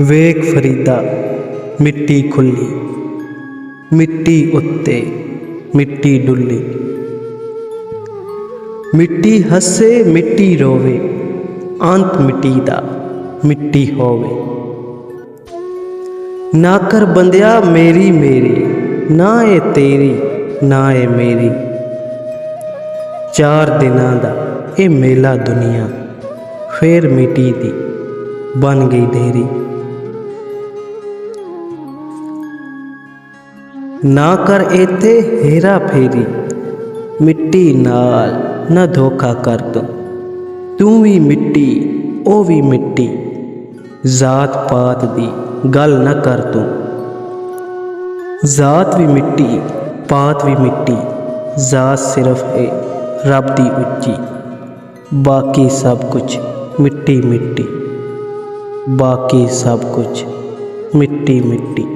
ਵੇਖ ਫਰੀਦਾ ਮਿੱਟੀ ਖੁੱਲੀ, ਮਿੱਟੀ ਉੱਤੇ ਮਿੱਟੀ ਡੁੱਲੀ। ਮਿੱਟੀ ਹੱਸੇ ਮਿੱਟੀ ਰੋਵੇ, ਅੰਤ ਮਿੱਟੀ ਦਾ ਮਿੱਟੀ ਹੋਵੇ। ਨਾ ਕਰ ਬੰਦਿਆ ਮੇਰੀ ਮੇਰੀ, ਨਾ ਏ ਤੇਰੀ ਨਾ ਏ ਮੇਰੀ। 4 ਦਿਨਾਂ ਦਾ ਇਹ ਮੇਲਾ ਦੁਨੀਆ, ਫੇਰ ਮਿੱਟੀ ਦੀ ਬਣ ਗਈ ਢੇਰੀ। ਨਾ ਕਰ ਇੱਥੇ ਹੇਰਾ ਫੇਰੀ, ਮਿੱਟੀ ਨਾਲ ਨਾ ਧੋਖਾ ਕਰ ਤੂੰ ਵੀ ਮਿੱਟੀ ਉਹ ਵੀ ਮਿੱਟੀ। ਜ਼ਾਤ ਪਾਤ ਦੀ ਗੱਲ ਨਾ ਕਰ ਤੂੰ, ਜ਼ਾਤ ਵੀ ਮਿੱਟੀ ਪਾਤ ਵੀ ਮਿੱਟੀ। ਜ਼ਾਤ ਸਿਰਫ ਏ ਰੱਬ ਦੀ ਉੱਚੀ, ਬਾਕੀ ਸਭ ਕੁਝ ਮਿੱਟੀ ਮਿੱਟੀ, ਬਾਕੀ ਸਭ ਕੁਝ ਮਿੱਟੀ ਮਿੱਟੀ।